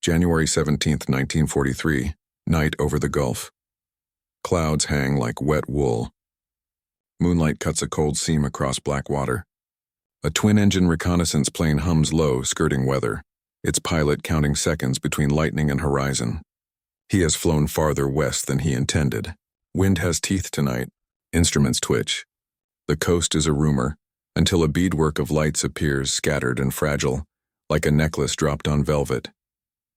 January 17, 1943, night over the Gulf. Clouds hang like wet wool. Moonlight cuts a cold seam across black water. A twin-engine reconnaissance plane hums low, skirting weather, its pilot counting seconds between lightning and horizon. He has flown farther west than he intended. Wind has teeth tonight. Instruments twitch. The coast is a rumor, until a beadwork of lights appears scattered and fragile, like a necklace dropped on velvet.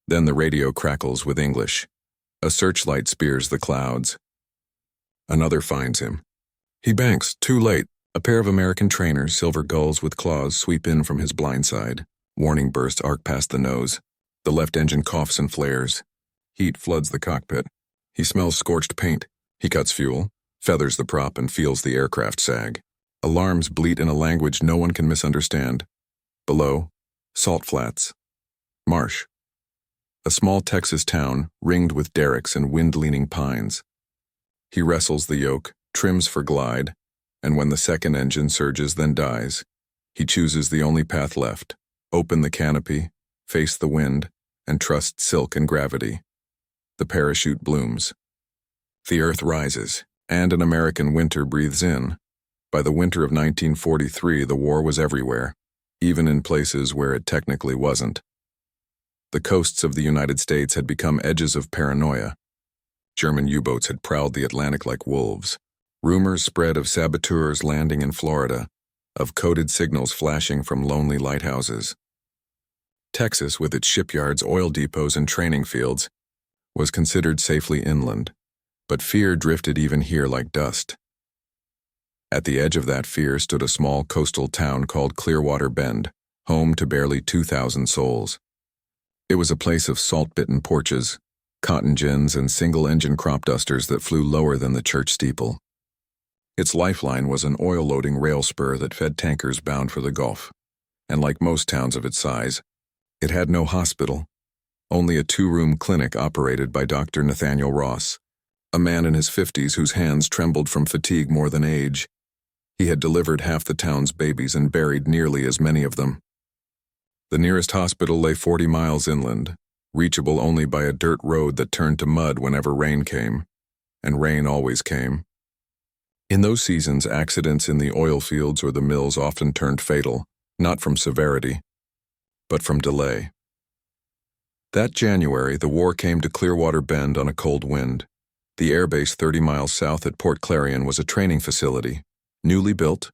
Then the radio crackles with English. A searchlight spears the clouds. Another finds him. He banks, too late. A pair of American trainers, silver gulls with claws, sweep in from his blind side. Warning bursts arc past the nose. The left engine coughs and flares. Heat floods the cockpit. He smells scorched paint. He cuts fuel, feathers the prop, and feels the aircraft sag. Alarms bleat in a language no one can misunderstand. Below, salt flats. Marsh. A small Texas town ringed with derricks and wind-leaning pines. He wrestles the yoke, trims for glide, and when the second engine surges then dies, he chooses the only path left: open the canopy, face the wind, and trust silk and gravity. The parachute blooms. The earth rises, and an American winter breathes in. By the winter of 1943, the war was everywhere, even in places where it technically wasn't. The coasts of the United States had become edges of paranoia. German U-boats had prowled the Atlantic like wolves. Rumors spread of saboteurs landing in Florida, of coded signals flashing from lonely lighthouses. Texas, with its shipyards, oil depots, and training fields, was considered safely inland, but fear drifted even here like dust. At the edge of that fear stood a small coastal town called Clearwater Bend, home to barely 2,000 souls. It was a place of salt-bitten porches, cotton gins, and single-engine crop dusters that flew lower than the church steeple. Its lifeline was an oil-loading rail spur that fed tankers bound for the Gulf, and like most towns of its size, it had no hospital, only a 2-room clinic operated by Dr. Nathaniel Ross, a man in his 50s whose hands trembled from fatigue more than age. He had delivered half the town's babies and buried nearly as many of them. The nearest hospital lay 40 miles inland, reachable only by a dirt road that turned to mud whenever rain came, and rain always came. In those seasons, accidents in the oil fields or the mills often turned fatal, not from severity, but from delay. That January, the war came to Clearwater Bend on a cold wind. The airbase 30 miles south at Port Clarion was a training facility, newly built,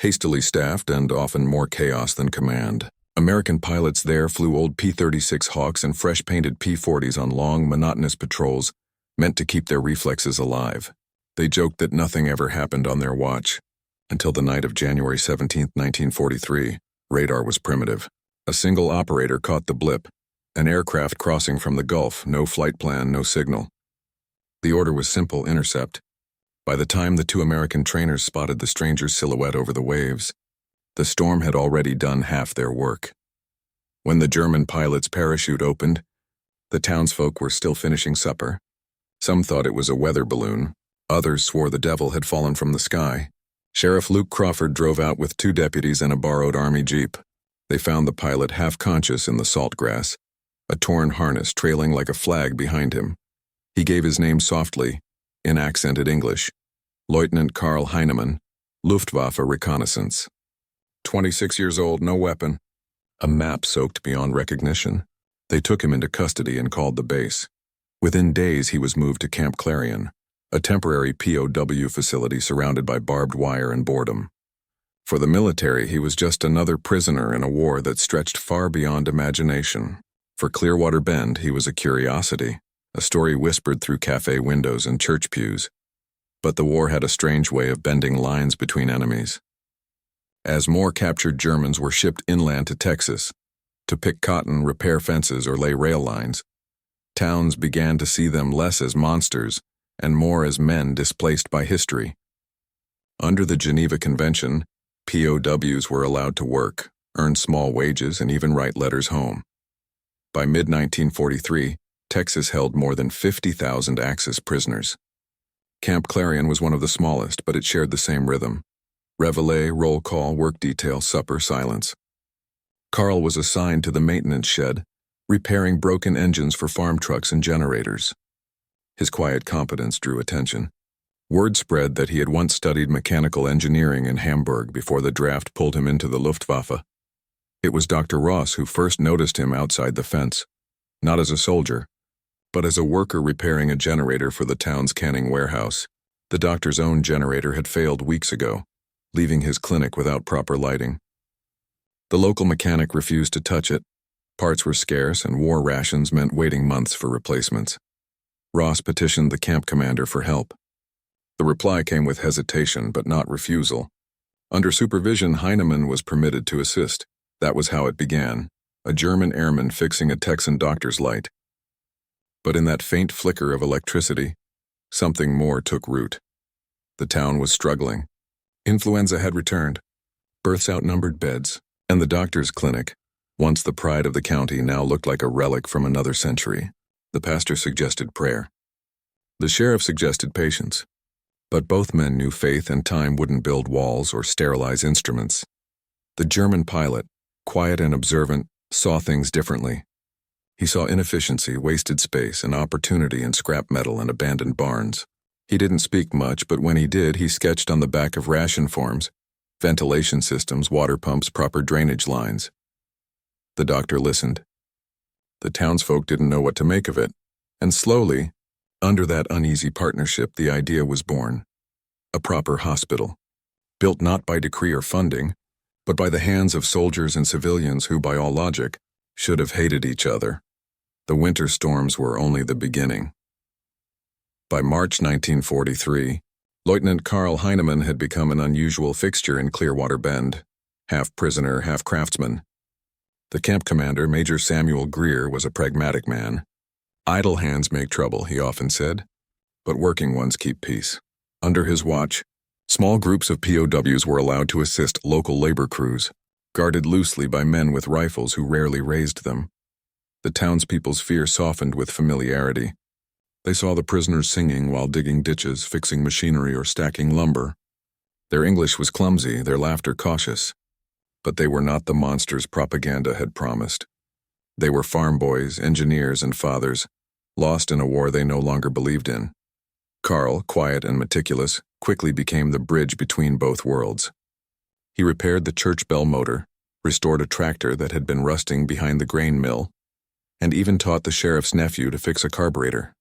hastily staffed, and often more chaos than command. American pilots there flew old P-36 Hawks and fresh-painted P-40s on long, monotonous patrols meant to keep their reflexes alive. They joked that nothing ever happened on their watch, until the night of January 17, 1943. Radar was primitive. A single operator caught the blip, an aircraft crossing from the Gulf, no flight plan, no signal. The order was simple: intercept. By the time the 2 American trainers spotted the stranger's silhouette over the waves, the storm had already done half their work. When the German pilot's parachute opened, the townsfolk were still finishing supper. Some thought it was a weather balloon. Others swore the devil had fallen from the sky. Sheriff Luke Crawford drove out with 2 deputies and a borrowed army jeep. They found the pilot half conscious in the salt grass, a torn harness trailing like a flag behind him. He gave his name softly, in accented English: Lieutenant Karl Heinemann, Luftwaffe reconnaissance. 26 years old, no weapon. A map soaked beyond recognition. They took him into custody and called the base. Within days, he was moved to Camp Clarion, a temporary POW facility surrounded by barbed wire and boredom. For the military, he was just another prisoner in a war that stretched far beyond imagination. For Clearwater Bend, he was a curiosity, a story whispered through cafe windows and church pews. But the war had a strange way of bending lines between enemies. As more captured Germans were shipped inland to Texas, to pick cotton, repair fences, or lay rail lines, towns began to see them less as monsters and more as men displaced by history. Under the Geneva Convention, POWs were allowed to work, earn small wages, and even write letters home. By mid-1943, Texas held more than 50,000 Axis prisoners. Camp Clarion was one of the smallest, but it shared the same rhythm: reveille, roll call, work detail, supper, silence. Karl was assigned to the maintenance shed, repairing broken engines for farm trucks and generators. His quiet competence drew attention. Word spread that he had once studied mechanical engineering in Hamburg before the draft pulled him into the Luftwaffe. It was Dr. Ross who first noticed him outside the fence, not as a soldier, but as a worker repairing a generator for the town's canning warehouse. The doctor's own generator had failed weeks ago, leaving his clinic without proper lighting. The local mechanic refused to touch it. Parts were scarce, and war rations meant waiting months for replacements. Ross petitioned the camp commander for help. The reply came with hesitation, but not refusal. Under supervision, Heinemann was permitted to assist. That was how it began, a German airman fixing a Texan doctor's light. But in that faint flicker of electricity, something more took root. The town was struggling. Influenza had returned. Births outnumbered beds, and the doctor's clinic, once the pride of the county, now looked like a relic from another century. The pastor suggested prayer. The sheriff suggested patience. But both men knew faith and time wouldn't build walls or sterilize instruments. The German pilot, quiet and observant, saw things differently. He saw inefficiency, wasted space, and opportunity in scrap metal and abandoned barns. He didn't speak much, but when he did, he sketched on the back of ration forms, ventilation systems, water pumps, proper drainage lines. The doctor listened. The townsfolk didn't know what to make of it, and slowly, under that uneasy partnership, the idea was born. A proper hospital, built not by decree or funding, but by the hands of soldiers and civilians who, by all logic, should have hated each other. The winter storms were only the beginning. By March 1943, Lieutenant Karl Heinemann had become an unusual fixture in Clearwater Bend, half prisoner, half craftsman. The camp commander, Major Samuel Greer, was a pragmatic man. Idle hands make trouble, he often said, but working ones keep peace. Under his watch, small groups of POWs were allowed to assist local labor crews, guarded loosely by men with rifles who rarely raised them. The townspeople's fear softened with familiarity. They saw the prisoners singing while digging ditches, fixing machinery, or stacking lumber. Their English was clumsy, their laughter cautious. But they were not the monsters propaganda had promised. They were farm boys, engineers, and fathers, lost in a war they no longer believed in. Karl, quiet and meticulous, quickly became the bridge between both worlds. He repaired the church bell motor, restored a tractor that had been rusting behind the grain mill, and even taught the sheriff's nephew to fix a carburetor.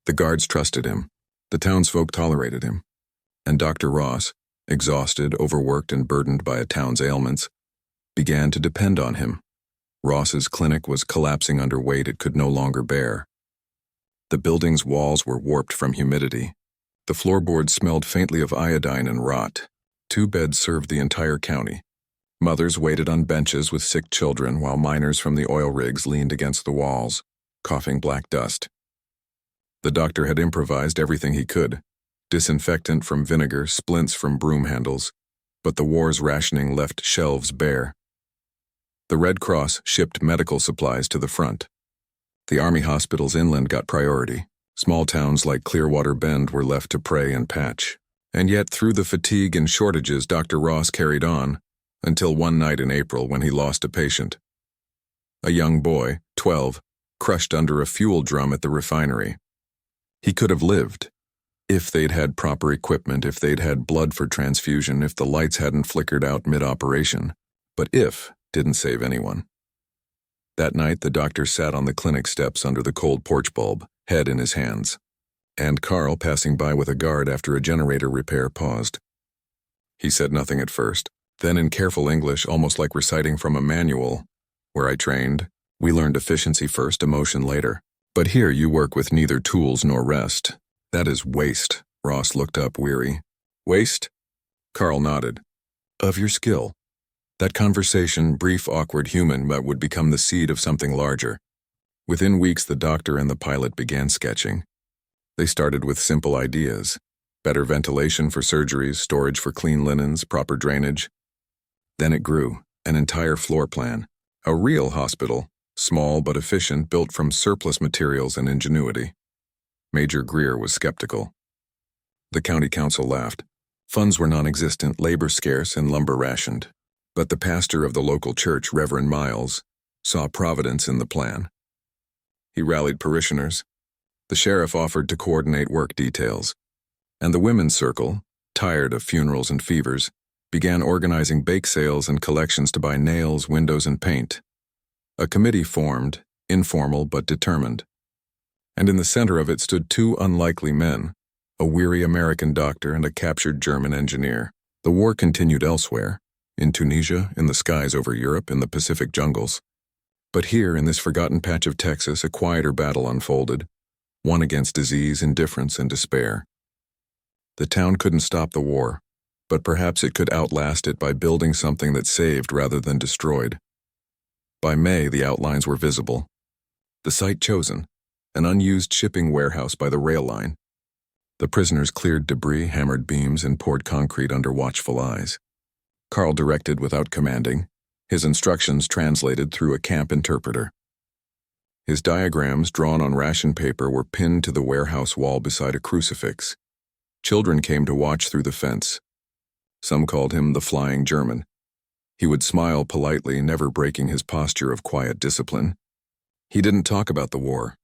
The guards trusted him, the townsfolk tolerated him, and Dr. Ross, exhausted, overworked, and burdened by a town's ailments, began to depend on him. Ross's clinic was collapsing under weight it could no longer bear. The building's walls were warped from humidity. The floorboards smelled faintly of iodine and rot. 2 beds served the entire county. Mothers waited on benches with sick children while miners from the oil rigs leaned against the walls, coughing black dust. The doctor had improvised everything he could, disinfectant from vinegar, splints from broom handles, but the war's rationing left shelves bare. The Red Cross shipped medical supplies to the front. The Army hospitals inland got priority. Small towns like Clearwater Bend were left to pray and patch. And yet, through the fatigue and shortages, Dr. Ross carried on, until one night in April when he lost a patient. A young boy, 12, crushed under a fuel drum at the refinery. He could have lived, if they'd had proper equipment, if they'd had blood for transfusion, if the lights hadn't flickered out mid-operation. But if didn't save anyone. That night, the doctor sat on the clinic steps under the cold porch bulb, head in his hands. And Karl, passing by with a guard after a generator repair, paused. He said nothing at first. Then in careful English, almost like reciting from a manual, "Where I trained, we learned efficiency first, emotion later. But here you work with neither tools nor rest. That is waste." Ross looked up, weary. "Waste?" Karl nodded. "Of your skill." That conversation, brief, awkward, human, but would become the seed of something larger. Within weeks, the doctor and the pilot began sketching. They started with simple ideas: better ventilation for surgeries, storage for clean linens, proper drainage. Then it grew, an entire floor plan, a real hospital, small but efficient, built from surplus materials and ingenuity. Major Greer was skeptical. The county council laughed. Funds were non-existent, labor scarce, and lumber rationed. But the pastor of the local church, Reverend Miles, saw providence in the plan. He rallied parishioners. The sheriff offered to coordinate work details. And the women's circle, tired of funerals and fevers, began organizing bake sales and collections to buy nails, windows, and paint. A committee formed, informal but determined. And in the center of it stood two unlikely men, a weary American doctor and a captured German engineer. The war continued elsewhere, in Tunisia, in the skies over Europe, in the Pacific jungles. But here, in this forgotten patch of Texas, a quieter battle unfolded, one against disease, indifference, and despair. The town couldn't stop the war, but perhaps it could outlast it by building something that saved rather than destroyed. By May, the outlines were visible. The site chosen, an unused shipping warehouse by the rail line. The prisoners cleared debris, hammered beams, and poured concrete under watchful eyes. Karl directed without commanding, his instructions translated through a camp interpreter. His diagrams, drawn on ration paper, were pinned to the warehouse wall beside a crucifix. Children came to watch through the fence. Some called him the Flying German. He would smile politely, never breaking his posture of quiet discipline. He didn't talk about the war.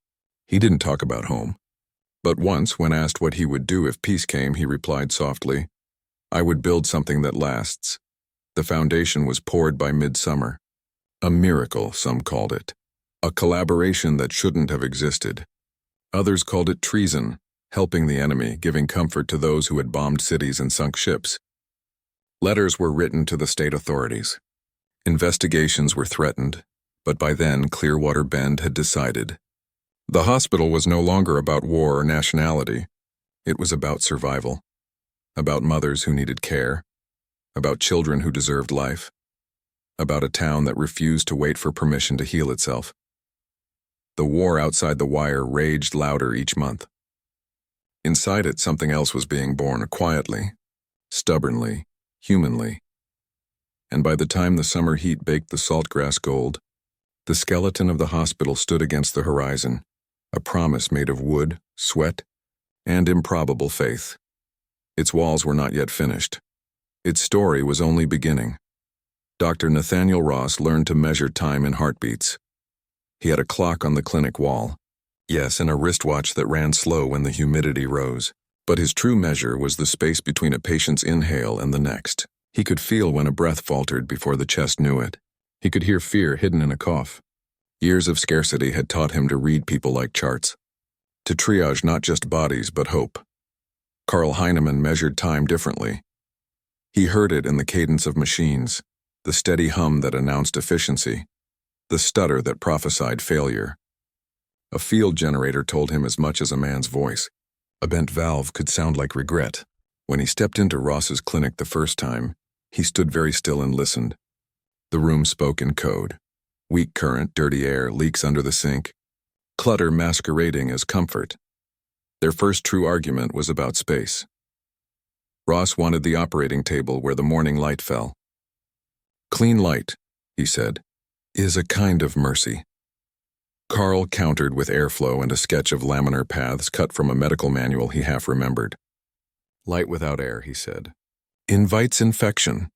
He didn't talk about home. But once, when asked what he would do if peace came, he replied softly, "I would build something that lasts." The foundation was poured by midsummer. A miracle, some called it. A collaboration that shouldn't have existed. Others called it treason, helping the enemy, giving comfort to those who had bombed cities and sunk ships. Letters were written to the state authorities. Investigations were threatened, but by then Clearwater Bend had decided. The hospital was no longer about war or nationality. It was about survival. About mothers who needed care. About children who deserved life. About a town that refused to wait for permission to heal itself. The war outside the wire raged louder each month. Inside it, something else was being born, quietly, stubbornly, humanly. And by the time the summer heat baked the saltgrass gold, the skeleton of the hospital stood against the horizon, a promise made of wood, sweat, and improbable faith. Its walls were not yet finished. Its story was only beginning. Dr. Nathaniel Ross learned to measure time in heartbeats. He had a clock on the clinic wall. Yes, and a wristwatch that ran slow when the humidity rose. But his true measure was the space between a patient's inhale and the next. He could feel when a breath faltered before the chest knew it. He could hear fear hidden in a cough. Years of scarcity had taught him to read people like charts. To triage not just bodies, but hope. Karl Heinemann measured time differently. He heard it in the cadence of machines, the steady hum that announced efficiency, the stutter that prophesied failure. A field generator told him as much as a man's voice. A bent valve could sound like regret. When he stepped into Ross's clinic the first time, he stood very still and listened. The room spoke in code. Weak current, dirty air, leaks under the sink. Clutter masquerading as comfort. Their first true argument was about space. Ross wanted the operating table where the morning light fell. "Clean light," he said, "is a kind of mercy." Karl countered with airflow and a sketch of laminar paths cut from a medical manual he half remembered. "Light without air," he said, "invites infection."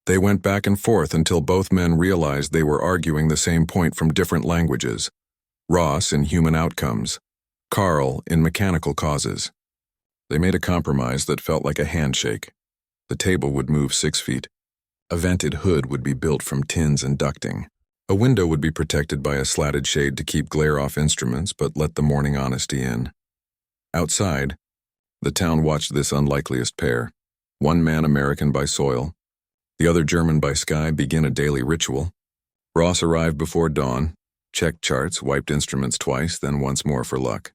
They went back and forth until both men realized they were arguing the same point from different languages. Ross in human outcomes, Karl in mechanical causes. They made a compromise that felt like a handshake. The table would move 6 feet. A vented hood would be built from tins and ducting. A window would be protected by a slatted shade to keep glare off instruments but let the morning honesty in. Outside, the town watched this unlikeliest pair, one man American by soil, the other German by sky, begin a daily ritual. Ross arrived before dawn, checked charts, wiped instruments twice, then once more for luck.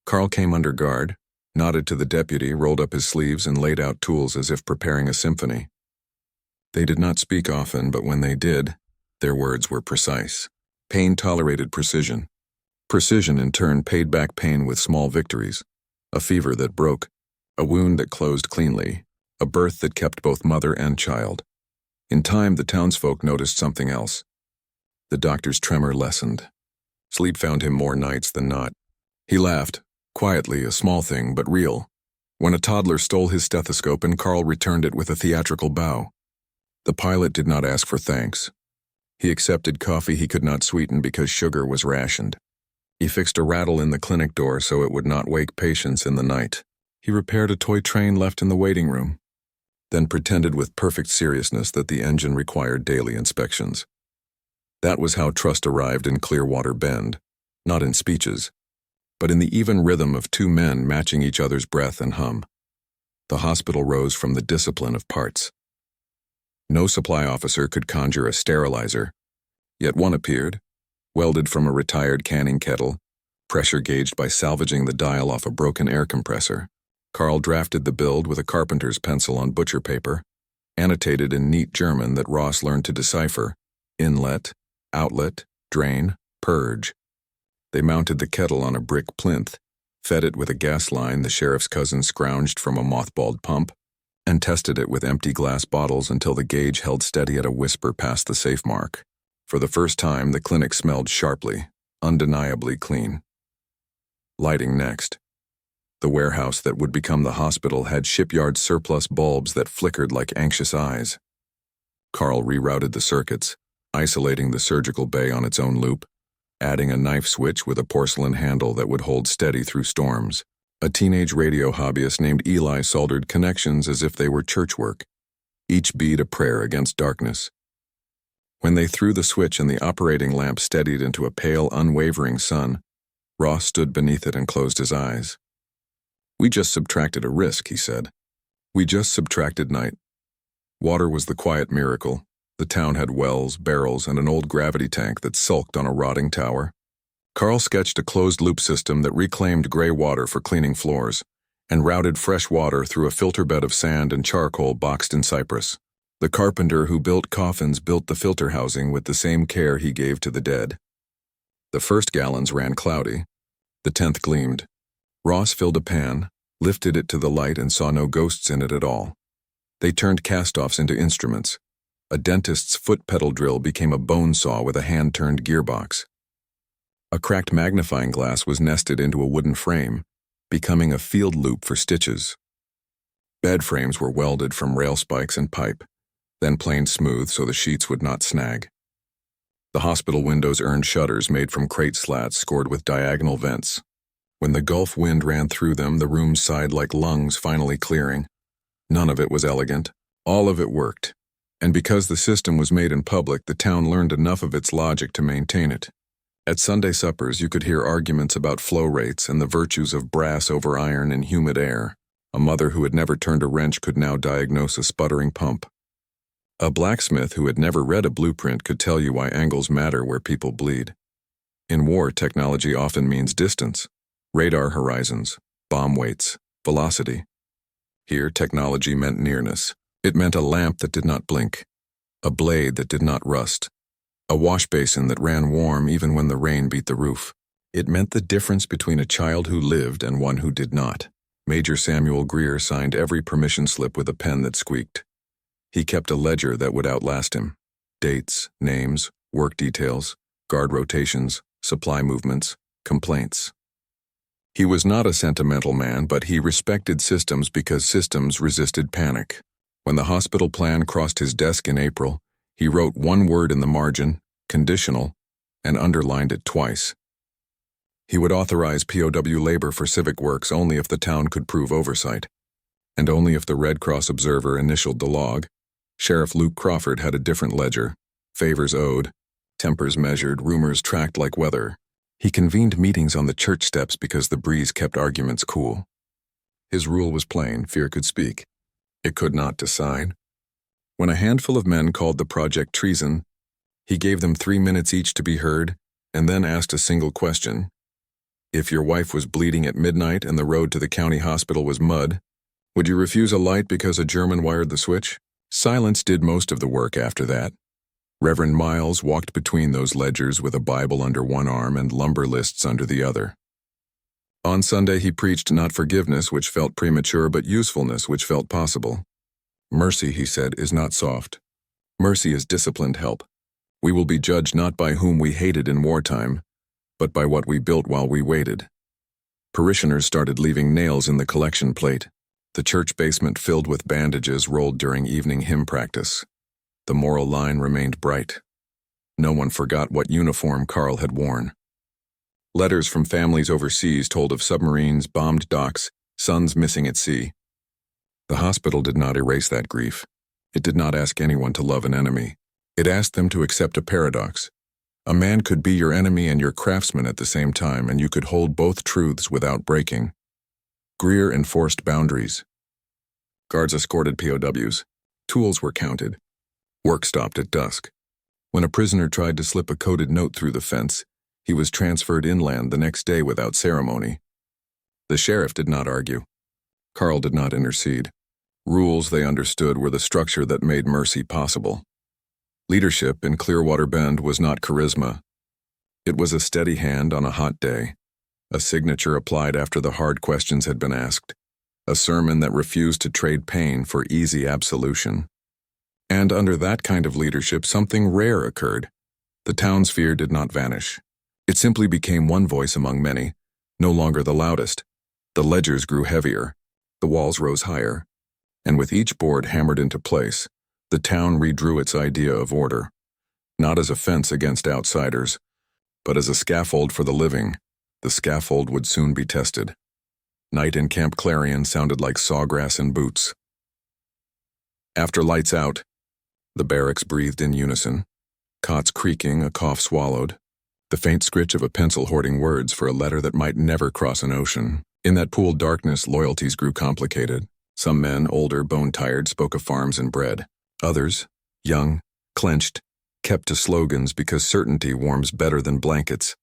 Karl came under guard, nodded to the deputy, rolled up his sleeves, and laid out tools as if preparing a symphony. They did not speak often, but when they did, their words were precise. Pain tolerated precision. Precision, in turn, paid back pain with small victories. A fever that broke, a wound that closed cleanly, a birth that kept both mother and child. In time, the townsfolk noticed something else. The doctor's tremor lessened. Sleep found him more nights than not. He laughed, quietly, a small thing, but real, when a toddler stole his stethoscope and Karl returned it with a theatrical bow. The pilot did not ask for thanks. He accepted coffee he could not sweeten because sugar was rationed. He fixed a rattle in the clinic door so it would not wake patients in the night. He repaired a toy train left in the waiting room, then pretended with perfect seriousness that the engine required daily inspections. That was how trust arrived in Clearwater Bend, not in speeches, but in the even rhythm of two men matching each other's breath and hum. The hospital rose from the discipline of parts. No supply officer could conjure a sterilizer, yet one appeared, welded from a retired canning kettle, pressure gauged by salvaging the dial off a broken air compressor. Karl drafted the build with a carpenter's pencil on butcher paper, annotated in neat German that Ross learned to decipher: inlet, outlet, drain, purge. They mounted the kettle on a brick plinth, fed it with a gas line the sheriff's cousin scrounged from a mothballed pump, and tested it with empty glass bottles until the gauge held steady at a whisper past the safe mark. For the first time, the clinic smelled sharply, undeniably clean. Lighting next. The warehouse that would become the hospital had shipyard surplus bulbs that flickered like anxious eyes. Karl rerouted the circuits, isolating the surgical bay on its own loop, adding a knife switch with a porcelain handle that would hold steady through storms. A teenage radio hobbyist named Eli soldered connections as if they were church work, each bead a prayer against darkness. When they threw the switch and the operating lamp steadied into a pale, unwavering sun, Ross stood beneath it and closed his eyes. "We just subtracted a risk," he said. "We just subtracted night." Water was the quiet miracle. The town had wells, barrels, and an old gravity tank that sulked on a rotting tower. Karl sketched a closed-loop system that reclaimed gray water for cleaning floors and routed fresh water through a filter bed of sand and charcoal boxed in cypress. The carpenter who built coffins built the filter housing with the same care he gave to the dead. The first gallons ran cloudy. The 10th gleamed. Ross filled a pan, lifted it to the light, and saw no ghosts in it at all. They turned cast-offs into instruments. A dentist's foot pedal drill became a bone saw with a hand-turned gearbox. A cracked magnifying glass was nested into a wooden frame, becoming a field loop for stitches. Bed frames were welded from rail spikes and pipe, then planed smooth so the sheets would not snag. The hospital windows earned shutters made from crate slats scored with diagonal vents. When the Gulf wind ran through them, the rooms sighed like lungs finally clearing. None of it was elegant. All of it worked. And because the system was made in public, the town learned enough of its logic to maintain it. At Sunday suppers, you could hear arguments about flow rates and the virtues of brass over iron in humid air. A mother who had never turned a wrench could now diagnose a sputtering pump. A blacksmith who had never read a blueprint could tell you why angles matter where people bleed. In war, technology often means distance, radar horizons, bomb weights, velocity. Here, technology meant nearness. It meant a lamp that did not blink, a blade that did not rust, a wash basin that ran warm even when the rain beat the roof. It meant the difference between a child who lived and one who did not. Major Samuel Greer signed every permission slip with a pen that squeaked. He kept a ledger that would outlast him. Dates, names, work details, guard rotations, supply movements, complaints. He was not a sentimental man, but he respected systems because systems resisted panic. When the hospital plan crossed his desk in April, he wrote one word in the margin, conditional, and underlined it twice. He would authorize POW labor for civic works only if the town could prove oversight, and only if the Red Cross observer initialed the log. Sheriff Luke Crawford had a different ledger: favors owed, tempers measured, rumors tracked like weather. He convened meetings on the church steps because the breeze kept arguments cool. His rule was plain: fear could speak. It could not decide. When a handful of men called the project treason, he gave them 3 minutes each to be heard, and then asked a single question. If your wife was bleeding at midnight and the road to the county hospital was mud, would you refuse a light because a German wired the switch? Silence did most of the work after that. Reverend Miles walked between those ledgers with a Bible under one arm and lumber lists under the other. On Sunday he preached not forgiveness, which felt premature, but usefulness, which felt possible. Mercy, he said, is not soft. Mercy is disciplined help. We will be judged not by whom we hated in wartime, but by what we built while we waited. Parishioners started leaving nails in the collection plate. The church basement filled with bandages rolled during evening hymn practice. The moral line remained bright. No one forgot what uniform Karl had worn. Letters from families overseas told of submarines, bombed docks, sons missing at sea. The hospital did not erase that grief. It did not ask anyone to love an enemy. It asked them to accept a paradox. A man could be your enemy and your craftsman at the same time, and you could hold both truths without breaking. Greer enforced boundaries. Guards escorted POWs. Tools were counted. Work stopped at dusk. When a prisoner tried to slip a coded note through the fence, he was transferred inland the next day without ceremony. The sheriff did not argue. Karl did not intercede. Rules, they understood, were the structure that made mercy possible. Leadership in Clearwater Bend was not charisma. It was a steady hand on a hot day, a signature applied after the hard questions had been asked, a sermon that refused to trade pain for easy absolution. And under that kind of leadership, something rare occurred. The town's fear did not vanish. It simply became one voice among many, no longer the loudest. The ledgers grew heavier, the walls rose higher, and with each board hammered into place, the town redrew its idea of order, not as a fence against outsiders, but as a scaffold for the living. The scaffold would soon be tested. Night in Camp Clarion sounded like sawgrass and boots. After lights out, the barracks breathed in unison, cots creaking, a cough swallowed, the faint scritch of a pencil hoarding words for a letter that might never cross an ocean. In that pooled darkness, loyalties grew complicated. Some men, older, bone-tired, spoke of farms and bread. Others, young, clenched, kept to slogans because certainty warms better than blankets.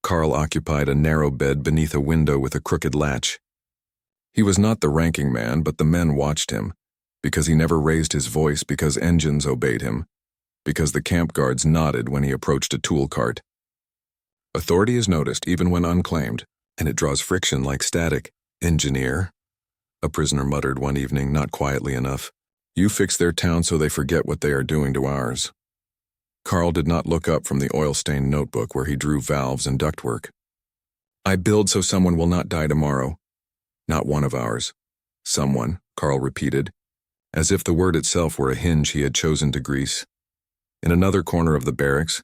Karl occupied a narrow bed beneath a window with a crooked latch. He was not the ranking man, but the men watched him, because he never raised his voice, because engines obeyed him, because the camp guards nodded when he approached a tool cart. Authority is noticed even when unclaimed, and it draws friction like static. Engineer, a prisoner muttered one evening, not quietly enough. You fix their town so they forget what they are doing to ours. Karl did not look up from the oil-stained notebook where he drew valves and ductwork. I build so someone will not die tomorrow. Not one of ours. Someone, Karl repeated, as if the word itself were a hinge he had chosen to grease. In another corner of the barracks,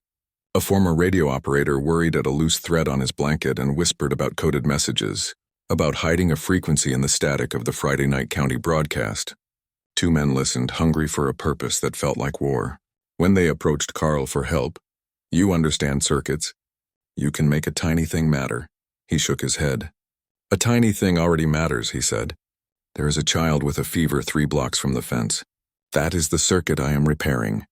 a former radio operator worried at a loose thread on his blanket and whispered about coded messages, about hiding a frequency in the static of the Friday night county broadcast. Two men listened, hungry for a purpose that felt like war. When they approached Karl for help, you understand circuits. You can make a tiny thing matter. He shook his head. A tiny thing already matters, he said. There is a child with a fever 3 blocks from the fence. That is the circuit I am repairing.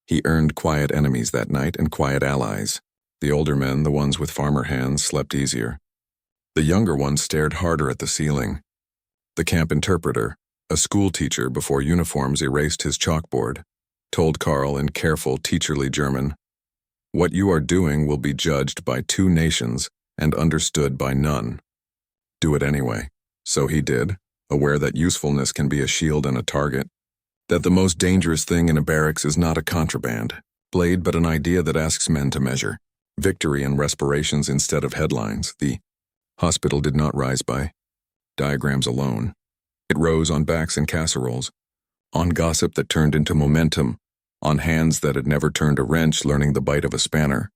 He earned quiet enemies that night and quiet allies. The older men, the ones with farmer hands, slept easier. The younger ones stared harder at the ceiling. The camp interpreter, a school teacher before uniforms erased his chalkboard, told Karl in careful, teacherly German, "What you are doing will be judged by 2 nations and understood by none. Do it anyway." So he did, aware that usefulness can be a shield and a target, that the most dangerous thing in a barracks is not a contraband blade but an idea that asks men to measure. Victory in respirations instead of headlines. The hospital did not rise by diagrams alone. It rose on backs and casseroles, on gossip that turned into momentum, on hands that had never turned a wrench learning the bite of a spanner.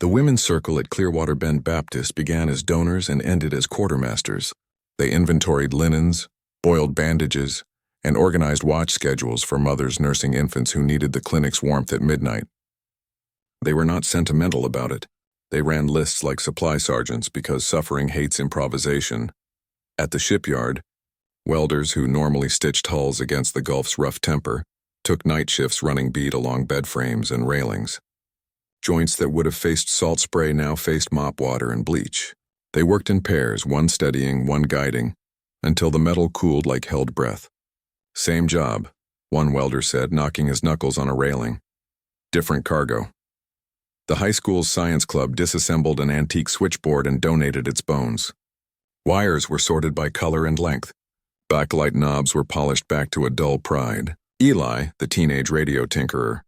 The women's circle at Clearwater Bend Baptist began as donors and ended as quartermasters. They inventoried linens, boiled bandages, and organized watch schedules for mothers nursing infants who needed the clinic's warmth at midnight. They were not sentimental about it. They ran lists like supply sergeants because suffering hates improvisation. At the shipyard, welders who normally stitched hulls against the Gulf's rough temper took night shifts running bead along bed frames and railings. Joints that would have faced salt spray now faced mop water and bleach. They worked in pairs, one steadying, one guiding, until the metal cooled like held breath. Same job, one welder said, knocking his knuckles on a railing. Different cargo. The high school's science club disassembled an antique switchboard and donated its bones. Wires were sorted by color and length. Backlight knobs were polished back to a dull pride. Eli, the teenage radio tinkerer,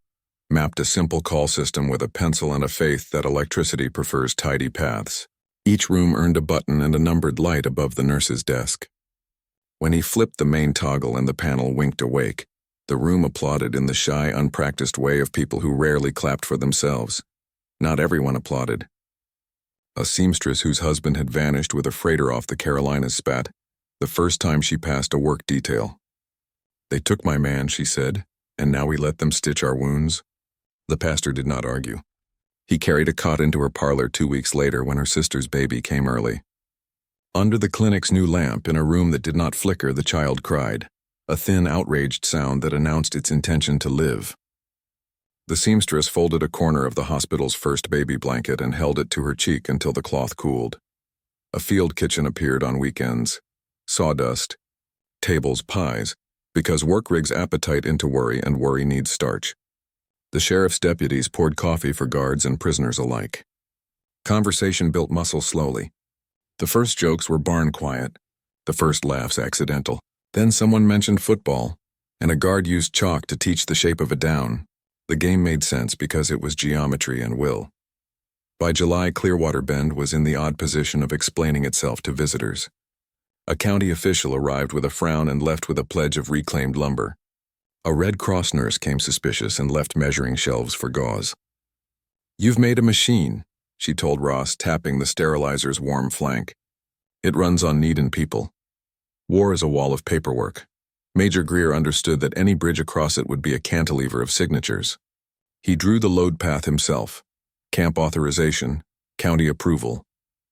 mapped a simple call system with a pencil and a faith that electricity prefers tidy paths. Each room earned a button and a numbered light above the nurse's desk. When he flipped the main toggle and the panel winked awake, The room applauded in the shy, unpracticed way of people who rarely clapped for themselves. Not everyone applauded. A seamstress whose husband had vanished with a freighter off the Carolinas spat, the first time she passed a work detail. "They took my man," she said, "and now we let them stitch our wounds." The pastor did not argue. He carried a cot into her parlor 2 weeks later when her sister's baby came early. Under the clinic's new lamp, in a room that did not flicker, the child cried, a thin, outraged sound that announced its intention to live. The seamstress folded a corner of the hospital's first baby blanket and held it to her cheek until the cloth cooled. A field kitchen appeared on weekends. Sawdust. Tables, pies, because work rigs appetite into worry and worry needs starch. The sheriff's deputies poured coffee for guards and prisoners alike. Conversation built muscle slowly. The first jokes were barn quiet, the first laughs accidental. Then someone mentioned football, and a guard used chalk to teach the shape of a down. The game made sense because it was geometry and will. By July, Clearwater Bend was in the odd position of explaining itself to visitors. A county official arrived with a frown and left with a pledge of reclaimed lumber. A Red Cross nurse came suspicious and left measuring shelves for gauze. "You've made a machine," she told Ross, tapping the sterilizer's warm flank. "It runs on need in people. War is a wall of paperwork." Major Greer understood that any bridge across it would be a cantilever of signatures. He drew the load path himself. Camp authorization, county approval,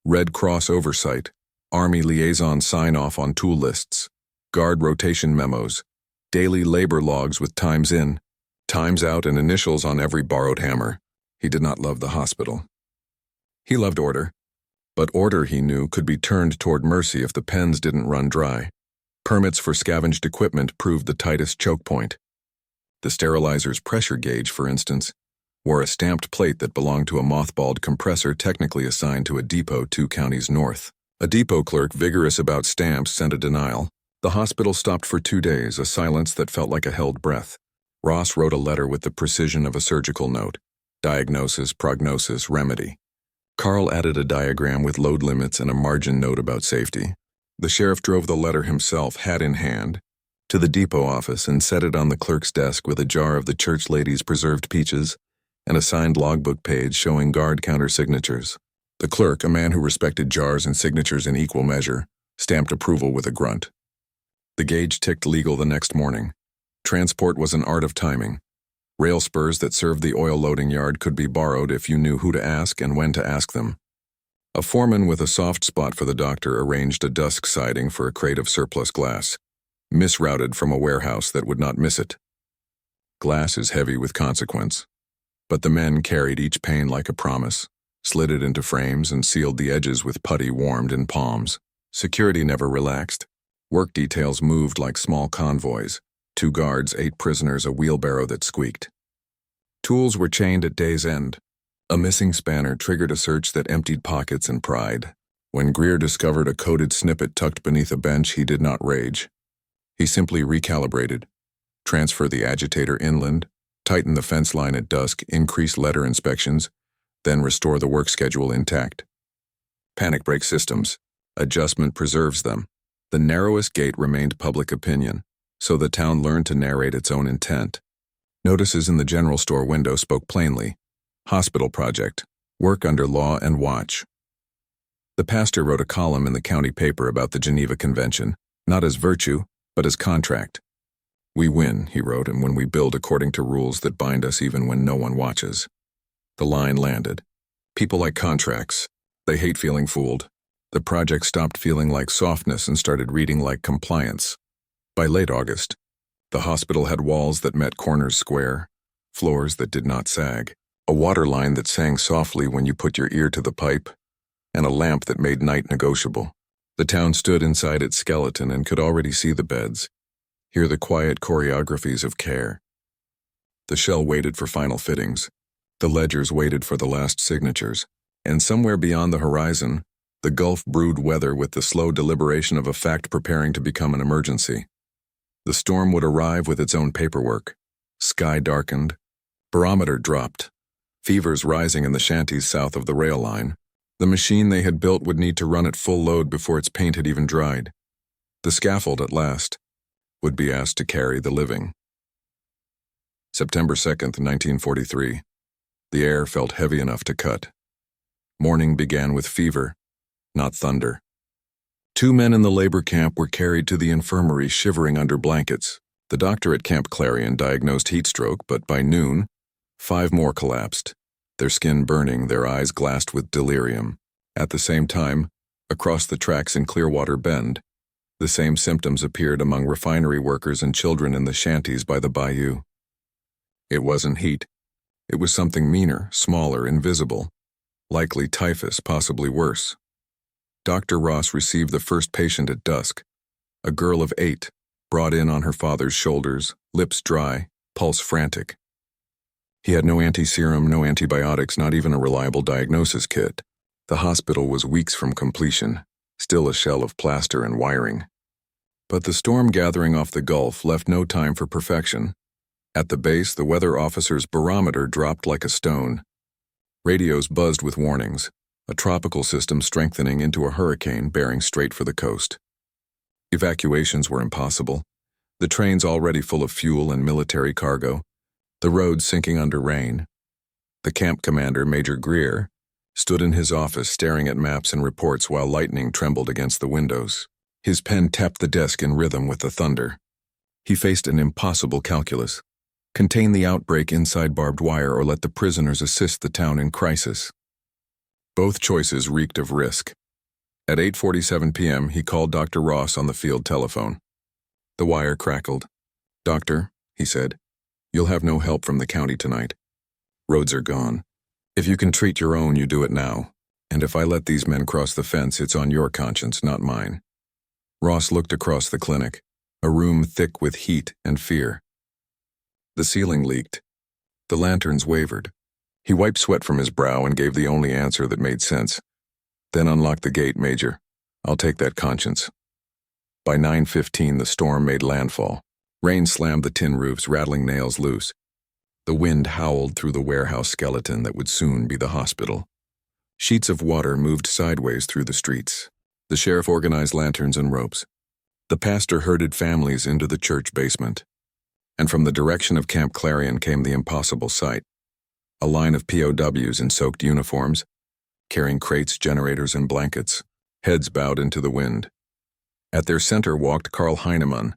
Red Cross oversight, Army liaison sign-off on tool lists, guard rotation memos, daily labor logs with times in, times out, and initials on every borrowed hammer. He did not love the hospital. He loved order, but order, he knew, could be turned toward mercy if the pens didn't run dry. Permits for scavenged equipment proved the tightest choke point. The sterilizer's pressure gauge, for instance, wore a stamped plate that belonged to a mothballed compressor technically assigned to a depot 2 counties north. A depot clerk, vigorous about stamps, sent a denial. The hospital stopped for 2 days, a silence that felt like a held breath. Ross wrote a letter with the precision of a surgical note. Diagnosis, prognosis, remedy. Karl added a diagram with load limits and a margin note about safety. The sheriff drove the letter himself, hat in hand, to the depot office and set it on the clerk's desk with a jar of the church lady's preserved peaches and a signed logbook page showing guard counter signatures. The clerk, a man who respected jars and signatures in equal measure, stamped approval with a grunt. The gauge ticked legal the next morning. Transport was an art of timing. Rail spurs that served the oil loading yard could be borrowed if you knew who to ask and when to ask them. A foreman with a soft spot for the doctor arranged a dusk siding for a crate of surplus glass, misrouted from a warehouse that would not miss it. Glass is heavy with consequence, but the men carried each pane like a promise, slid it into frames, and sealed the edges with putty warmed in palms. Security never relaxed. Work details moved like small convoys. 2 guards, 8 prisoners, a wheelbarrow that squeaked. Tools were chained at day's end. A missing spanner triggered a search that emptied pockets and pride. When Greer discovered a coded snippet tucked beneath a bench, he did not rage. He simply recalibrated. Transfer the agitator inland, tighten the fence line at dusk, increase letter inspections, then restore the work schedule intact. Panic brake systems. Adjustment preserves them. The narrowest gate remained public opinion, so the town learned to narrate its own intent. Notices in the general store window spoke plainly. Hospital project. Work under law and watch. The pastor wrote a column in the county paper about the Geneva Convention, not as virtue, but as contract. "We win," he wrote, "and when we build according to rules that bind us even when no one watches." The line landed. People like contracts. They hate feeling fooled. The project stopped feeling like softness and started reading like compliance. By late August, the hospital had walls that met corners square, floors that did not sag, a water line that sang softly when you put your ear to the pipe, and a lamp that made night negotiable. The town stood inside its skeleton and could already see the beds, hear the quiet choreographies of care. The shell waited for final fittings. The ledgers waited for the last signatures. And somewhere beyond the horizon, the gulf brewed weather with the slow deliberation of a fact preparing to become an emergency. The storm would arrive with its own paperwork. Sky darkened. Barometer dropped. Fevers rising in the shanties south of the rail line. The machine they had built would need to run at full load before its paint had even dried. The scaffold, at last, would be asked to carry the living. September 2nd, 1943. The air felt heavy enough to cut. Morning began with fever, not thunder. 2 men in the labor camp were carried to the infirmary shivering under blankets. The doctor at Camp Clarion diagnosed heat stroke, but by noon, 5 more collapsed, their skin burning, their eyes glassed with delirium. At the same time, across the tracks in Clearwater Bend, the same symptoms appeared among refinery workers and children in the shanties by the bayou. It wasn't heat. It was something meaner, smaller, invisible. Likely typhus, possibly worse. Dr. Ross received the first patient at dusk, a girl of 8, brought in on her father's shoulders, lips dry, pulse frantic. He had no anti-serum, no antibiotics, not even a reliable diagnosis kit. The hospital was weeks from completion, still a shell of plaster and wiring. But the storm gathering off the Gulf left no time for perfection. At the base, the weather officer's barometer dropped like a stone. Radios buzzed with warnings, a tropical system strengthening into a hurricane bearing straight for the coast. Evacuations were impossible, the trains already full of fuel and military cargo, the roads sinking under rain. The camp commander, Major Greer, stood in his office staring at maps and reports while lightning trembled against the windows. His pen tapped the desk in rhythm with the thunder. He faced an impossible calculus: contain the outbreak inside barbed wire or let the prisoners assist the town in crisis. Both choices reeked of risk. At 8:47 p.m., he called Dr. Ross on the field telephone. The wire crackled. "Doctor," he said, "you'll have no help from the county tonight. Roads are gone. If you can treat your own, you do it now. And if I let these men cross the fence, it's on your conscience, not mine." Ross looked across the clinic, a room thick with heat and fear. The ceiling leaked. The lanterns wavered. He wiped sweat from his brow and gave the only answer that made sense. "Then unlock the gate, Major. I'll take that conscience." By 9:15, the storm made landfall. Rain slammed the tin roofs, rattling nails loose. The wind howled through the warehouse skeleton that would soon be the hospital. Sheets of water moved sideways through the streets. The sheriff organized lanterns and ropes. The pastor herded families into the church basement. And from the direction of Camp Clarion came the impossible sight: a line of POWs in soaked uniforms, carrying crates, generators, and blankets, heads bowed into the wind. At their center walked Karl Heinemann,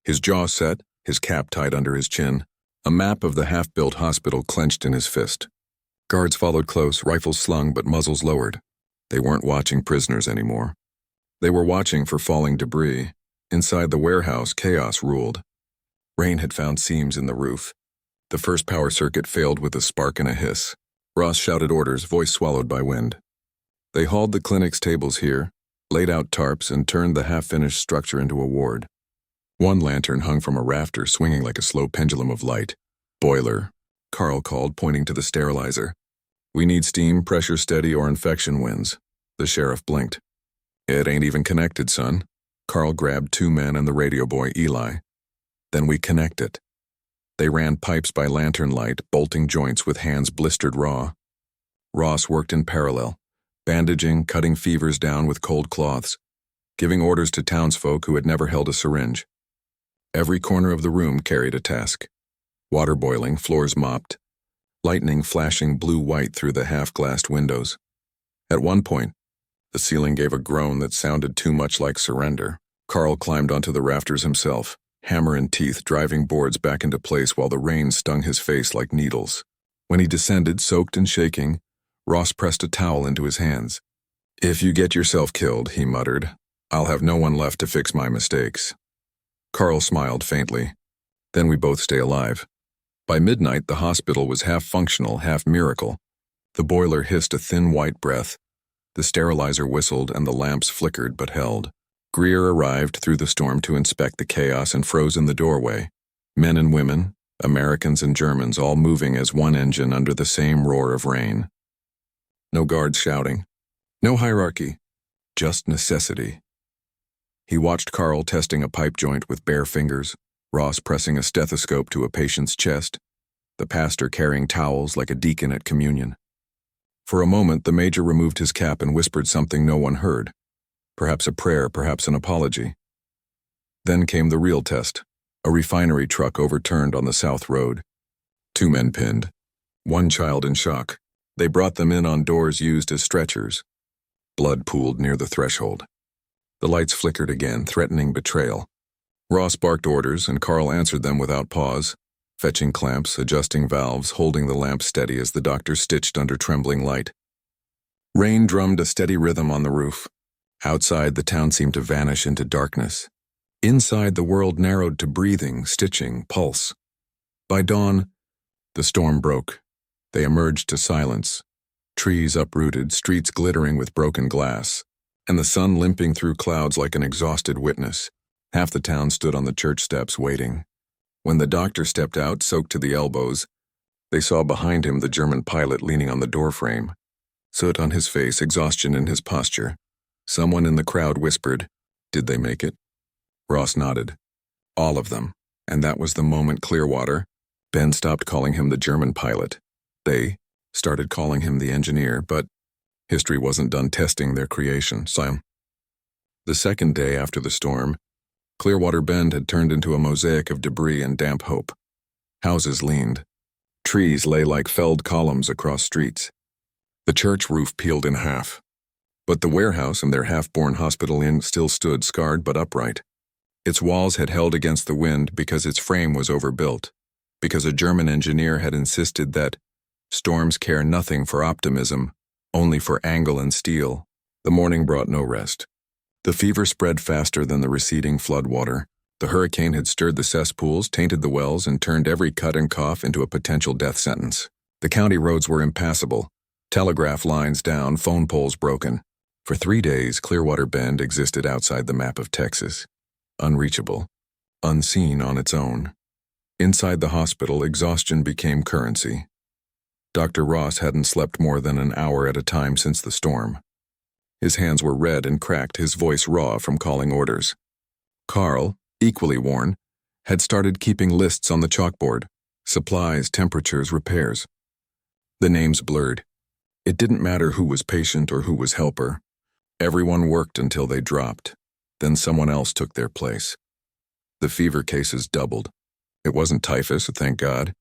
his jaw set, his cap tied under his chin, a map of the half-built hospital clenched in his fist. Guards followed close, rifles slung but muzzles lowered. They weren't watching prisoners anymore. They were watching for falling debris. Inside the warehouse, chaos ruled. Rain had found seams in the roof. The first power circuit failed with a spark and a hiss. Ross shouted orders, voice swallowed by wind. They hauled the clinic's tables here, laid out tarps, and turned the half-finished structure into a ward. One lantern hung from a rafter, swinging like a slow pendulum of light. "Boiler," Karl called, pointing to the sterilizer. "We need steam, pressure steady, or infection wins." The sheriff blinked. "It ain't even connected, son." Karl grabbed 2 men and the radio boy, Eli. "Then we connect it." They ran pipes by lantern light, bolting joints with hands blistered raw. Ross worked in parallel, bandaging, cutting fevers down with cold cloths, giving orders to townsfolk who had never held a syringe. Every corner of the room carried a task. Water boiling, floors mopped, lightning flashing blue-white through the half-glassed windows. At one point, the ceiling gave a groan that sounded too much like surrender. Karl climbed onto the rafters himself, hammer in teeth, driving boards back into place while the rain stung his face like needles. When he descended, soaked and shaking, Ross pressed a towel into his hands. "If you get yourself killed," he muttered, "I'll have no one left to fix my mistakes." Karl smiled faintly. "Then we both stay alive." By midnight, the hospital was half functional, half miracle. The boiler hissed a thin white breath. The sterilizer whistled and the lamps flickered but held. Greer arrived through the storm to inspect the chaos and froze in the doorway. Men and women, Americans and Germans, all moving as one engine under the same roar of rain. No guards shouting. No hierarchy. Just necessity. He watched Karl testing a pipe joint with bare fingers, Ross pressing a stethoscope to a patient's chest, the pastor carrying towels like a deacon at communion. For a moment, the major removed his cap and whispered something no one heard. Perhaps a prayer, perhaps an apology. Then came the real test. A refinery truck overturned on the South Road. 2 men pinned. 1 child in shock. They brought them in on doors used as stretchers. Blood pooled near the threshold. The lights flickered again, threatening betrayal. Ross barked orders, and Karl answered them without pause, fetching clamps, adjusting valves, holding the lamp steady as the doctor stitched under trembling light. Rain drummed a steady rhythm on the roof. Outside, the town seemed to vanish into darkness. Inside, the world narrowed to breathing, stitching, pulse. By dawn, the storm broke. They emerged to silence. Trees uprooted, streets glittering with broken glass, and the sun limping through clouds like an exhausted witness. Half the town stood on the church steps waiting. When the doctor stepped out, soaked to the elbows, they saw behind him the German pilot leaning on the doorframe. Soot on his face, exhaustion in his posture. Someone in the crowd whispered, "Did they make it?" Ross nodded. All of them. And that was the moment Clearwater. Ben stopped calling him the German pilot. They started calling him the engineer, but history wasn't done testing their creation. The second day after the storm, Clearwater Bend had turned into a mosaic of debris and damp hope. Houses leaned. Trees lay like felled columns across streets. The church roof peeled in half. But the warehouse and their half-born hospital inn still stood scarred but upright. Its walls had held against the wind because its frame was overbuilt, because a German engineer had insisted that storms care nothing for optimism, only for angle and steel. The morning brought no rest. The fever spread faster than the receding floodwater. The hurricane had stirred the cesspools, tainted the wells, and turned every cut and cough into a potential death sentence. The county roads were impassable. Telegraph lines down, phone poles broken. For 3 days, Clearwater Bend existed outside the map of Texas. Unreachable. Unseen on its own. Inside the hospital, exhaustion became currency. Dr. Ross hadn't slept more than an hour at a time since the storm. His hands were red and cracked, his voice raw from calling orders. Karl, equally worn, had started keeping lists on the chalkboard. Supplies, temperatures, repairs. The names blurred. It didn't matter who was patient or who was helper. Everyone worked until they dropped. Then someone else took their place. The fever cases doubled. It wasn't typhus, thank God,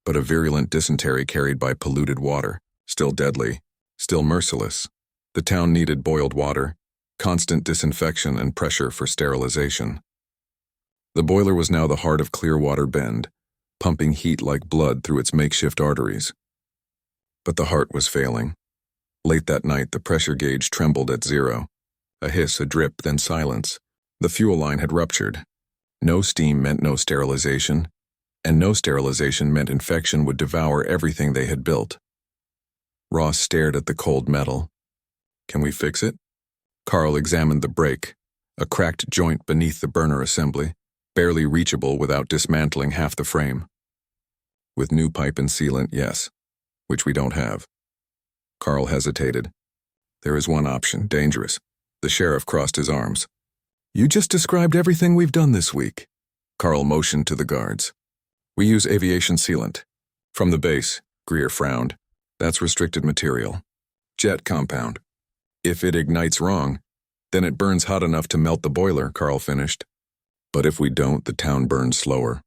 but a virulent dysentery carried by polluted water, still deadly, still merciless. The town needed boiled water, constant disinfection, and pressure for sterilization. The boiler was now the heart of Clearwater Bend, pumping heat like blood through its makeshift arteries. But the heart was failing. Late that night, the pressure gauge trembled at 0. A hiss, a drip, then silence. The fuel line had ruptured. No steam meant no sterilization, and no sterilization meant infection would devour everything they had built. Ross stared at the cold metal. Can we fix it? Karl examined the brake, a cracked joint beneath the burner assembly, barely reachable without dismantling half the frame. With new pipe and sealant, yes, which we don't have. Karl hesitated. There is one option, dangerous. The sheriff crossed his arms. You just described everything we've done this week. Karl motioned to the guards. We use aviation sealant. From the base, Greer frowned. That's restricted material. Jet compound. If it ignites wrong, then it burns hot enough to melt the boiler, Karl finished. But if we don't, the town burns slower.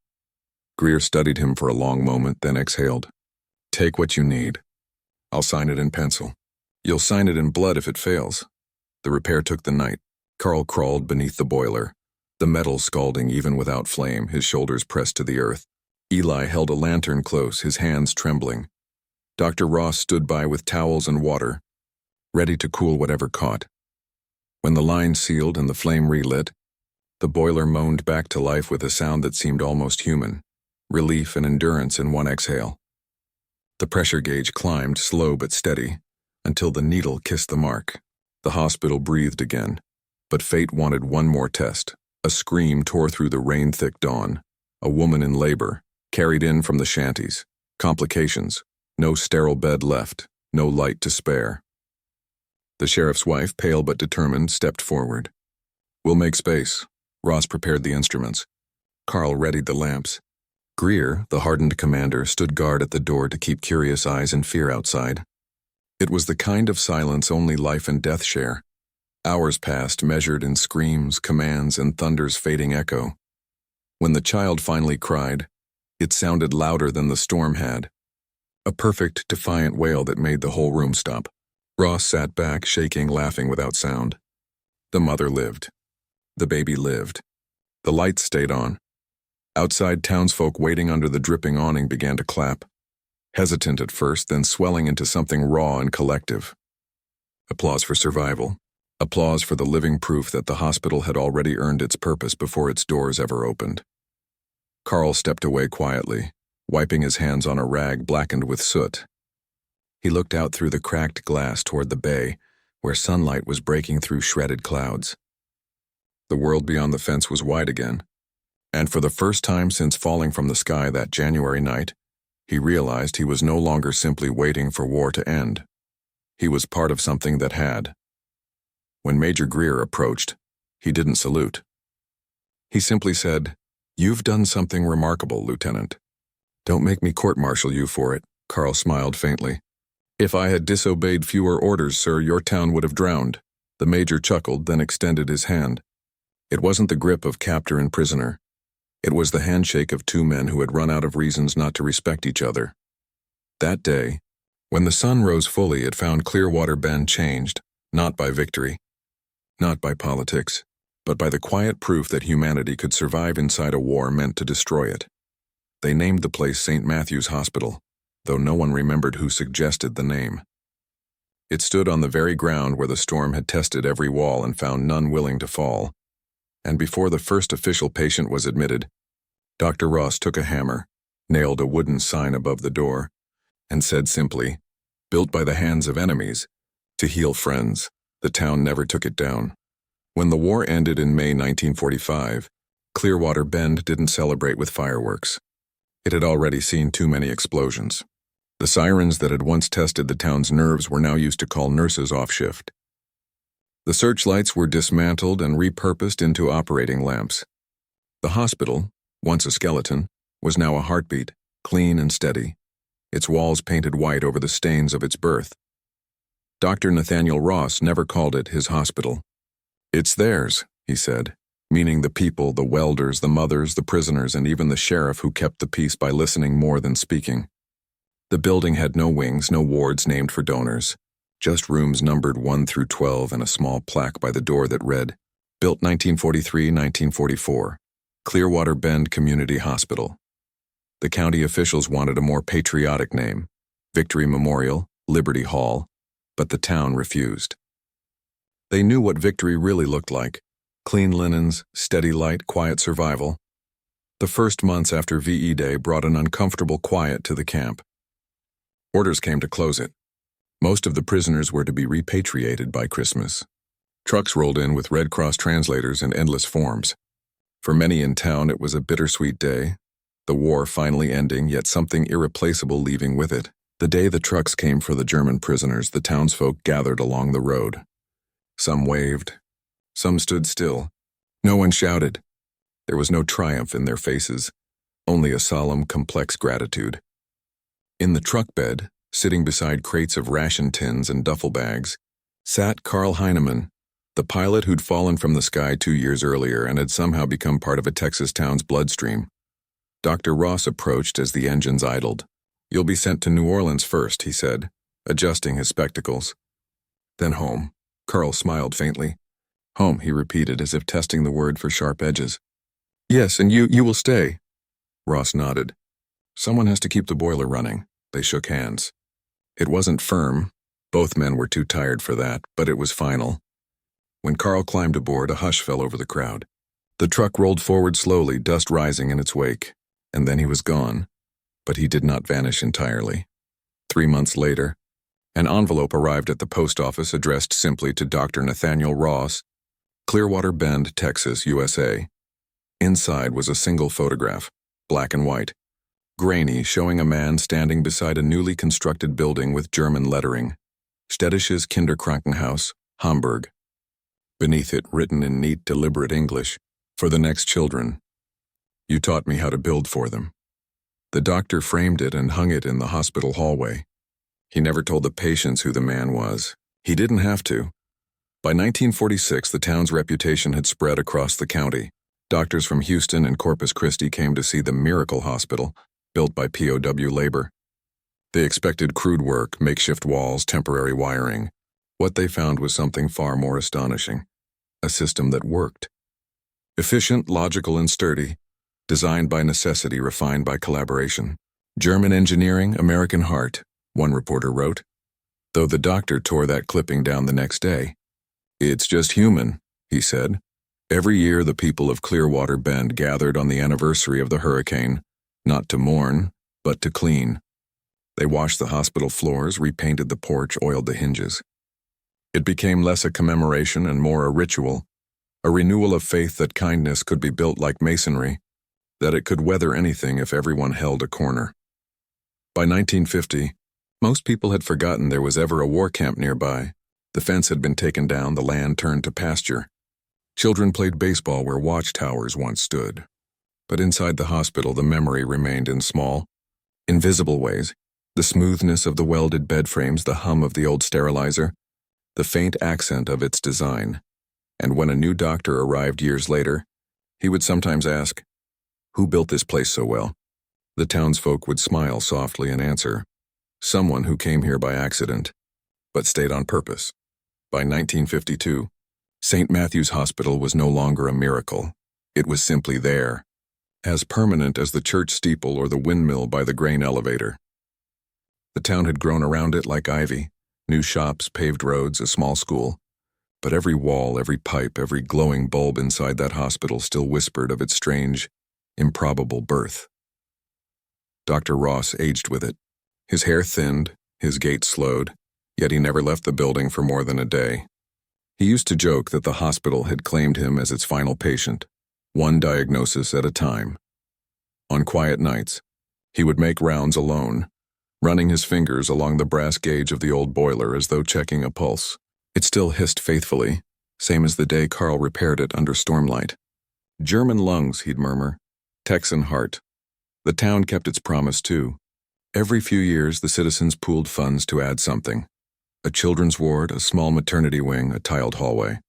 Greer studied him for a long moment, then exhaled. Take what you need. I'll sign it in pencil. You'll sign it in blood if it fails. The repair took the night. Karl crawled beneath the boiler, the metal scalding even without flame, his shoulders pressed to the earth. Eli held a lantern close, his hands trembling. Dr. Ross stood by with towels and water, ready to cool whatever caught. When the line sealed and the flame relit, the boiler moaned back to life with a sound that seemed almost human, relief and endurance in one exhale. The pressure gauge climbed, slow but steady, until the needle kissed the mark. The hospital breathed again, but fate wanted one more test. A scream tore through the rain-thick dawn. A woman in labor, carried in from the shanties. Complications. No sterile bed left. No light to spare. The sheriff's wife, pale but determined, stepped forward. We'll make space. Ross prepared the instruments. Karl readied the lamps. Greer, the hardened commander, stood guard at the door to keep curious eyes and fear outside. It was the kind of silence only life and death share. Hours passed, measured in screams, commands, and thunder's fading echo. When the child finally cried, It sounded louder than the storm had. A perfect, defiant wail that made the whole room stop. Ross sat back, shaking, laughing without sound. The mother lived. The baby lived. The lights stayed on. Outside, townsfolk waiting under the dripping awning began to clap. Hesitant at first, then swelling into something raw and collective. Applause for survival. Applause for the living proof that the hospital had already earned its purpose before its doors ever opened. Karl stepped away quietly, wiping his hands on a rag blackened with soot. He looked out through the cracked glass toward the bay, where sunlight was breaking through shredded clouds. The world beyond the fence was wide again, and for the first time since falling from the sky that January night, he realized he was no longer simply waiting for war to end. He was part of something that had. When Major Greer approached, he didn't salute. He simply said, "You've done something remarkable, Lieutenant. Don't make me court-martial you for it," Karl smiled faintly. "If I had disobeyed fewer orders, sir, your town would have drowned." The Major chuckled, then extended his hand. It wasn't the grip of captor and prisoner. It was the handshake of two men who had run out of reasons not to respect each other. That day, when the sun rose fully, it found Clearwater Bend changed, not by victory, not by politics, but by the quiet proof that humanity could survive inside a war meant to destroy it. They named the place St. Matthew's Hospital, though no one remembered who suggested the name. It stood on the very ground where the storm had tested every wall and found none willing to fall. And before the first official patient was admitted, Dr. Ross took a hammer, nailed a wooden sign above the door, and said simply, "Built by the hands of enemies, to heal friends." The town never took it down. When the war ended in May 1945, Clearwater Bend didn't celebrate with fireworks. It had already seen too many explosions. The sirens that had once tested the town's nerves were now used to call nurses off shift. The searchlights were dismantled and repurposed into operating lamps. The hospital, once a skeleton, was now a heartbeat, clean and steady, its walls painted white over the stains of its birth. Dr. Nathaniel Ross never called it his hospital. "It's theirs," he said, meaning the people, the welders, the mothers, the prisoners, and even the sheriff who kept the peace by listening more than speaking. The building had no wings, no wards named for donors, just rooms numbered 1 through 12 and a small plaque by the door that read, "Built 1943-1944, Clearwater Bend Community Hospital." The county officials wanted a more patriotic name, Victory Memorial, Liberty Hall, but the town refused. They knew what victory really looked like: clean linens, steady light, quiet survival. The first months after VE Day brought an uncomfortable quiet to the camp. Orders came to close it. Most of the prisoners were to be repatriated by Christmas. Trucks rolled in with Red Cross translators and endless forms. For many in town, it was a bittersweet day, the war finally ending, yet something irreplaceable leaving with it. The day the trucks came for the German prisoners, the townsfolk gathered along the road. Some waved. Some stood still. No one shouted. There was no triumph in their faces, only a solemn, complex gratitude. In the truck bed, sitting beside crates of ration tins and duffel bags, sat Karl Heinemann, the pilot who'd fallen from the sky 2 years earlier and had somehow become part of a Texas town's bloodstream. Dr. Ross approached as the engines idled. "You'll be sent to New Orleans first," he said, adjusting his spectacles. "Then home." Karl smiled faintly. "Home," he repeated, as if testing the word for sharp edges. "Yes, and you will stay." Ross nodded. "Someone has to keep the boiler running." They shook hands. It wasn't firm. Both men were too tired for that, but it was final. When Karl climbed aboard, a hush fell over the crowd. The truck rolled forward slowly, dust rising in its wake, and then he was gone. But he did not vanish entirely. 3 months later, an envelope arrived at the post office addressed simply to Dr. Nathaniel Ross, Clearwater Bend, Texas, USA. Inside was a single photograph, black and white, grainy, showing a man standing beside a newly constructed building with German lettering, Städtisches Kinderkrankenhaus, Hamburg. Beneath it, written in neat, deliberate English, "For the next children. You taught me how to build for them." The doctor framed it and hung it in the hospital hallway. He never told the patients who the man was. He didn't have to. By 1946, the town's reputation had spread across the county. Doctors from Houston and Corpus Christi came to see the Miracle Hospital, built by POW labor. They expected crude work, makeshift walls, temporary wiring. What they found was something far more astonishing: a system that worked. Efficient, logical, and sturdy, designed by necessity, refined by collaboration. German engineering, American heart, one reporter wrote. Though the doctor tore that clipping down the next day. It's just human, he said. Every year the people of Clearwater Bend gathered on the anniversary of the hurricane, not to mourn, but to clean. They washed the hospital floors, repainted the porch, oiled the hinges. It became less a commemoration and more a ritual, a renewal of faith that kindness could be built like masonry, that it could weather anything if everyone held a corner. By 1950, most people had forgotten there was ever a war camp nearby. The fence had been taken down, the land turned to pasture. Children played baseball where watchtowers once stood. But inside the hospital, the memory remained in small, invisible ways. The smoothness of the welded bed frames, the hum of the old sterilizer, the faint accent of its design. And when a new doctor arrived years later, he would sometimes ask, "Who built this place so well?" The townsfolk would smile softly and answer, "Someone who came here by accident, but stayed on purpose." By 1952, St. Matthew's Hospital was no longer a miracle. It was simply there, as permanent as the church steeple or the windmill by the grain elevator. The town had grown around it like ivy, new shops, paved roads, a small school. But every wall, every pipe, every glowing bulb inside that hospital still whispered of its strange, improbable birth. Dr. Ross aged with it. His hair thinned, his gait slowed, yet he never left the building for more than a day. He used to joke that the hospital had claimed him as its final patient, one diagnosis at a time. On quiet nights, he would make rounds alone, running his fingers along the brass gauge of the old boiler as though checking a pulse. It still hissed faithfully, same as the day Karl repaired it under stormlight. German lungs, he'd murmur. Texan heart. The town kept its promise too. Every few years, the citizens pooled funds to add something. A children's ward, a small maternity wing, a tiled hallway.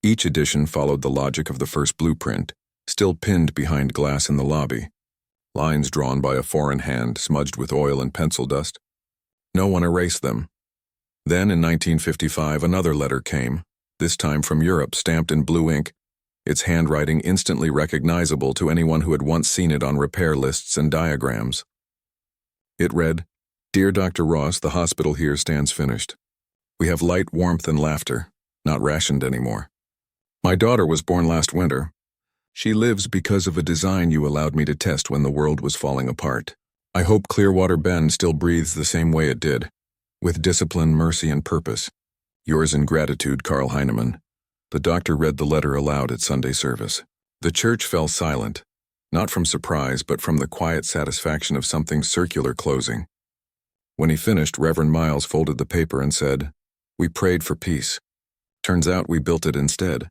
Each addition followed the logic of the first blueprint, still pinned behind glass in the lobby. Lines drawn by a foreign hand, smudged with oil and pencil dust. No one erased them. Then, in 1955, another letter came, this time from Europe, stamped in blue ink, its handwriting instantly recognizable to anyone who had once seen it on repair lists and diagrams. It read, "Dear Dr. Ross, the hospital here stands finished. We have light, warmth, and laughter, not rationed anymore. My daughter was born last winter. She lives because of a design you allowed me to test when the world was falling apart. I hope Clearwater Bend still breathes the same way it did, with discipline, mercy, and purpose. Yours in gratitude, Karl Heinemann." The doctor read the letter aloud at Sunday service. The church fell silent, not from surprise, but from the quiet satisfaction of something circular closing. When he finished, Reverend Miles folded the paper and said, "We prayed for peace. Turns out we built it instead."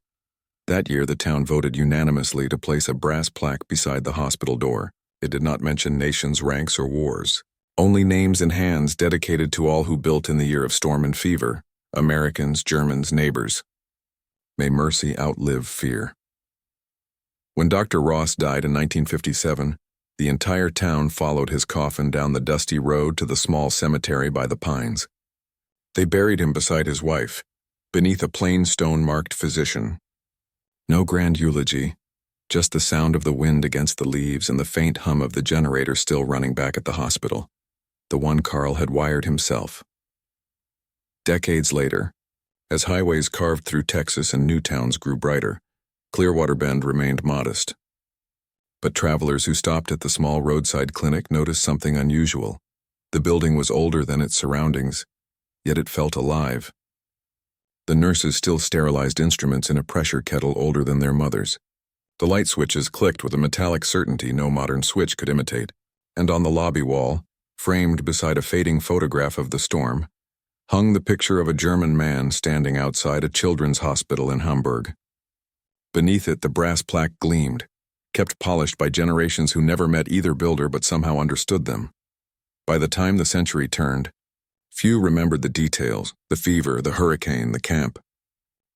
That year, the town voted unanimously to place a brass plaque beside the hospital door. It did not mention nations, ranks, or wars. Only names and hands dedicated to all who built in the year of storm and fever, Americans, Germans, neighbors. May mercy outlive fear. When Dr. Ross died in 1957, the entire town followed his coffin down the dusty road to the small cemetery by the pines. They buried him beside his wife, beneath a plain stone-marked physician. No grand eulogy, just the sound of the wind against the leaves and the faint hum of the generator still running back at the hospital, the one Karl had wired himself. Decades later, as highways carved through Texas and new towns grew brighter, Clearwater Bend remained modest. But travelers who stopped at the small roadside clinic noticed something unusual. The building was older than its surroundings, yet it felt alive. The nurses still sterilized instruments in a pressure kettle older than their mothers. The light switches clicked with a metallic certainty no modern switch could imitate, and on the lobby wall, framed beside a fading photograph of the storm, hung the picture of a German man standing outside a children's hospital in Hamburg. Beneath it, the brass plaque gleamed, kept polished by generations who never met either builder but somehow understood them. By the time the century turned, few remembered the details, the fever, the hurricane, the camp.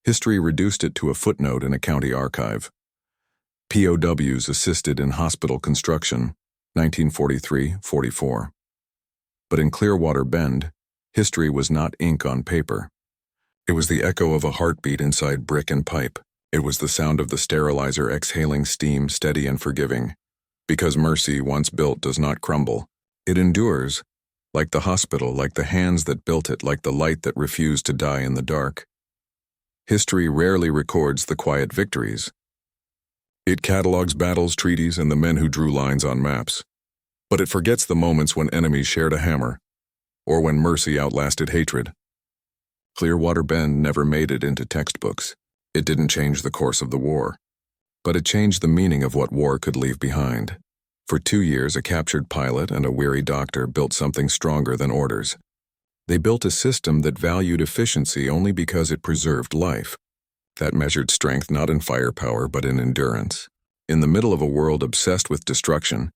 History reduced it to a footnote in a county archive. POWs assisted in hospital construction, 1943-44. But in Clearwater Bend, history was not ink on paper. It was the echo of a heartbeat inside brick and pipe. It was the sound of the sterilizer exhaling steam, steady and forgiving. Because mercy, once built, does not crumble. It endures, like the hospital, like the hands that built it, like the light that refused to die in the dark. History rarely records the quiet victories. It catalogs battles, treaties, and the men who drew lines on maps. But it forgets the moments when enemies shared a hammer, or when mercy outlasted hatred. Clearwater Bend never made it into textbooks. It didn't change the course of the war, but it changed the meaning of what war could leave behind. For 2 years, a captured pilot and a weary doctor built something stronger than orders. They built a system that valued efficiency only because it preserved life. That measured strength not in firepower but in endurance. In the middle of a world obsessed with destruction,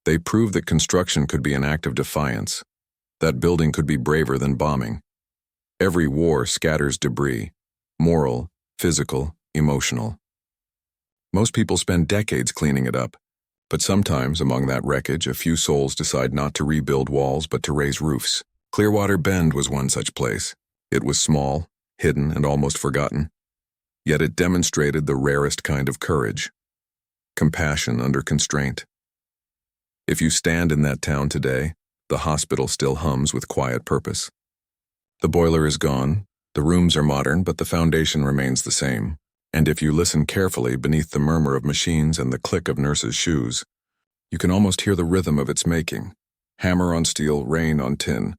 they proved that construction could be an act of defiance, that building could be braver than bombing. Every war scatters debris, moral, physical, emotional. Most people spend decades cleaning it up, but sometimes among that wreckage, a few souls decide not to rebuild walls but to raise roofs. Clearwater Bend was one such place. It was small, hidden, and almost forgotten. Yet it demonstrated the rarest kind of courage, compassion under constraint. If you stand in that town today, the hospital still hums with quiet purpose. The boiler is gone, the rooms are modern, but the foundation remains the same. And if you listen carefully beneath the murmur of machines and the click of nurses' shoes, you can almost hear the rhythm of its making. Hammer on steel, rain on tin.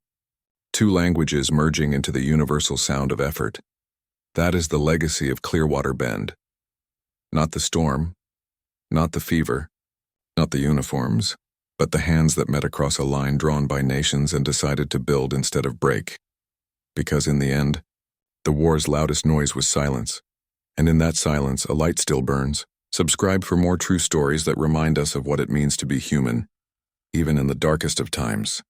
2 languages merging into the universal sound of effort. That is the legacy of Clearwater Bend. Not the storm, not the fever, not the uniforms, but the hands that met across a line drawn by nations and decided to build instead of break. Because in the end, the war's loudest noise was silence. And in that silence, a light still burns. Subscribe for more true stories that remind us of what it means to be human, even in the darkest of times.